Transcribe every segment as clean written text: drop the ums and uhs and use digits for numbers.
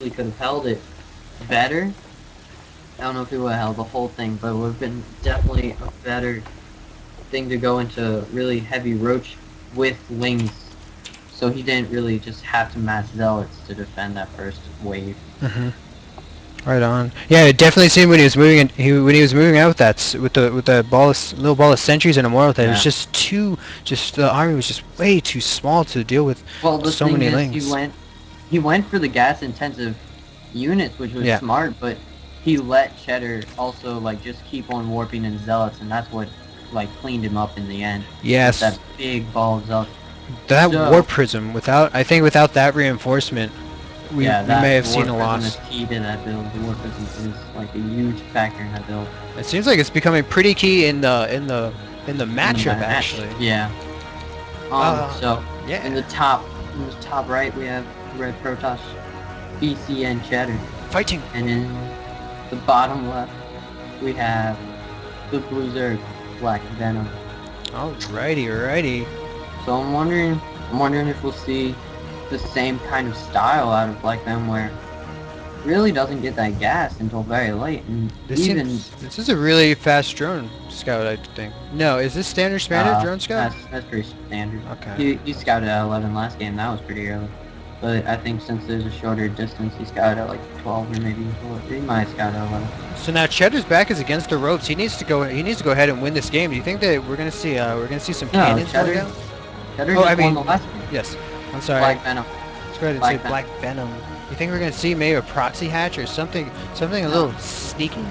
honestly could have held it better. I don't know if he would have held the whole thing, but it would have been definitely a better thing to go into really heavy roach with lings, so he didn't really just have to mass zealots to defend that first wave. Hmm. Right on. Yeah, it definitely seemed when he was moving in, when he was moving out with with the little ball of sentries and immortal, that it was Yeah. just the army was just way too small to deal with Well, the so thing many is, lings. he went for the gas intensive units, which was Yeah. smart, but he let Cheddar also like just keep on warping in zealots, and that's what like cleaned him up in the end with that Yes. big ball of zealots. That So warp prism, I think without that reinforcement, yeah, we may that have the seen warp a prism loss. is key to that build. The warp prism is like a huge factor in that build. It seems like it's becoming pretty key in the In the matchup match, actually. yeah. Uh, So yeah. in the top right, we have Red Protoss, BCNCheddar, Fighting. and in the bottom left, we have the Blue Zerg, Blackvenom. Alrighty, alrighty. So I'm wondering if we'll see the same kind of style out of Blackvenom, where really doesn't get that gas until very late, and even This is a really fast drone scout, I think. No, is this standard drone scout? that's pretty standard. Okay. He scouted at 11 last game. That was pretty early. But I think since there's a shorter distance, he scouted at like 12 or maybe he might have scouted at 11. So now Cheddar's back is against the ropes. He needs to go. He needs to go ahead and win this game. Do you think that we're gonna see some No, cannons going down? Cheddar Oh, I just won mean, the last game. yes. I'm sorry. Black Venom. Let's go ahead and say Black Venom. Black Venom. You think we're gonna see maybe a proxy hatch or something a No, little sneaky?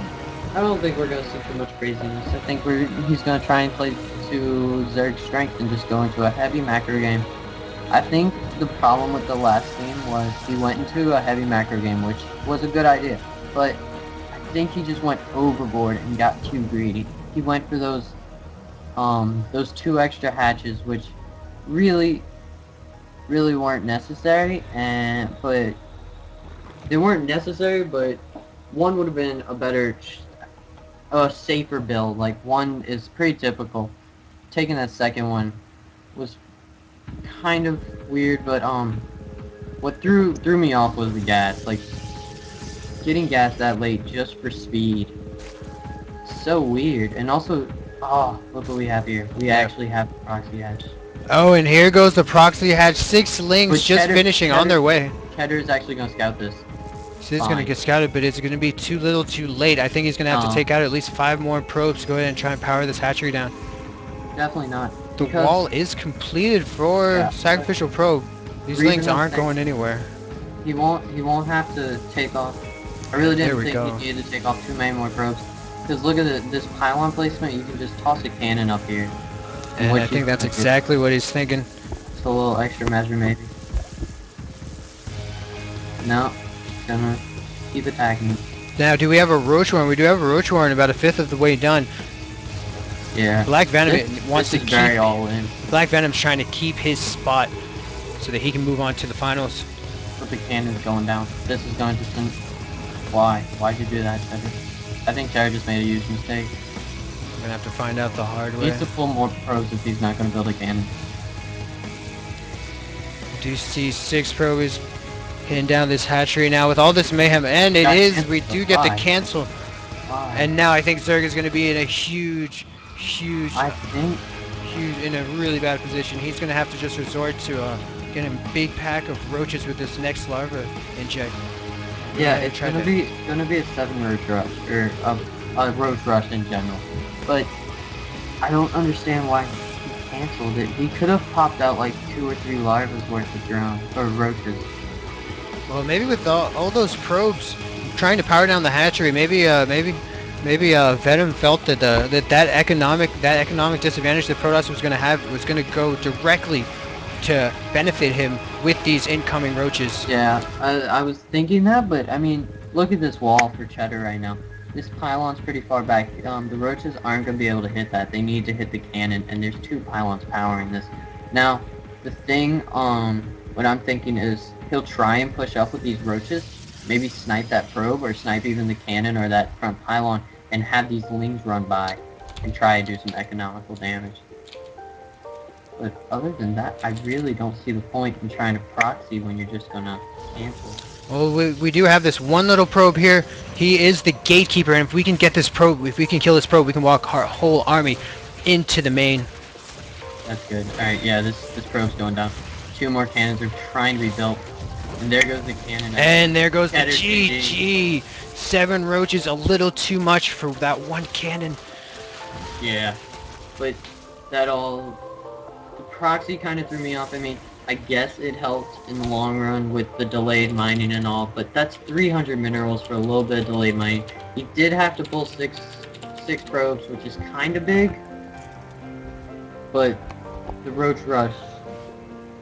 I don't think we're gonna see too much craziness. I think he's gonna try and play to Zerg's strength and just go into a heavy macro game. I think the problem with the last game was he went into a heavy macro game, which was a good idea, but I think he just went overboard and got too greedy. He went for those two extra hatches, which really really weren't necessary, and but they weren't necessary, but one would have been a safer build. Like one is pretty typical. Taking that second one was kind of weird, but what threw me off was the gas. Like getting gas that late just for speed, so weird. And also, oh, look what we have here. We Yeah. actually have the proxy hatch. Oh, and here goes the proxy hatch. 6 But links just finishing on their way. Cheddar is actually gonna scout this. So he's gonna Fine. get scouted, but it's gonna be too little, too late. I think he's gonna have to take out at least 5 more probes to go ahead and try and power this hatchery down. Definitely not. The Because wall is completed for yeah, sacrificial probe. These links aren't going anywhere. he won't have to take off. I really There didn't we think go. he needed to take off too many more probes. Because look at this pylon placement. You can just toss a cannon up here. And what I he's think that's gonna do. exactly what he's thinking. It's a little extra measure maybe. No, gonna keep attacking. Now, do we have a Roach Warren? We do have a Roach Warren about a fifth of the way done. Yeah. Black Venom wants this to is very keep. all in. Black Venom's trying to keep his spot so that he can move on to the finals. But the cannon's going down. This is going to send. Why? Why'd you do that, Cheddar? I think Cheddar just made a huge mistake. We're gonna have to find out the hard He way. needs to pull more probes if he's not gonna build a cannon. Do see 6 probes hitting down this hatchery now with all this mayhem, and Got we canceled. do get the Why? cancel. Why? And now I think Zerg is going to be in a huge, I think in a really bad position. He's going to have to just resort to getting a big pack of roaches with this next larva inject. yeah, it's gonna be a 7 roach rush or a roach rush in general. But I don't understand why he canceled it. He could have popped out like 2 or 3 larvas worth of drones or roaches. Well, maybe with all those probes trying to power down the hatchery, maybe Venom felt that that economic disadvantage that Protoss was going to have was going to go directly to benefit him with these incoming roaches. Yeah, I was thinking that, but I mean, look at this wall for Cheddar right now. This pylon's pretty far back. The roaches aren't going to be able to hit that. They need to hit the cannon, and there's 2 pylons powering this. Now, the thing, what I'm thinking is he'll try and push up with these roaches, maybe snipe that probe or snipe even the cannon or that front pylon, and have these lings run by and try and do some economical damage. But other than that, I really don't see the point in trying to proxy when you're just gonna cancel. Well, we do have this one little probe here. He is the gatekeeper, and if we can get this probe, if we can kill this probe, we can walk our whole army into the main. That's good. All right, yeah, this probe's going down. 2 more cannons are trying to be built, and there goes the cannon. I think And there goes the Cheddar GG. GG. 7 roaches, a little too much for that one cannon. Yeah, but that all the proxy kind of threw me off. I mean, I guess it helped in the long run with the delayed mining and all, but that's 300 minerals for a little bit of delayed mining. He did have to pull six probes, which is kind of big, but the roach rush,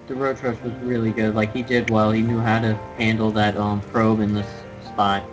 the roach rush was really good. Like he did well. He knew how to handle that probe in this spot.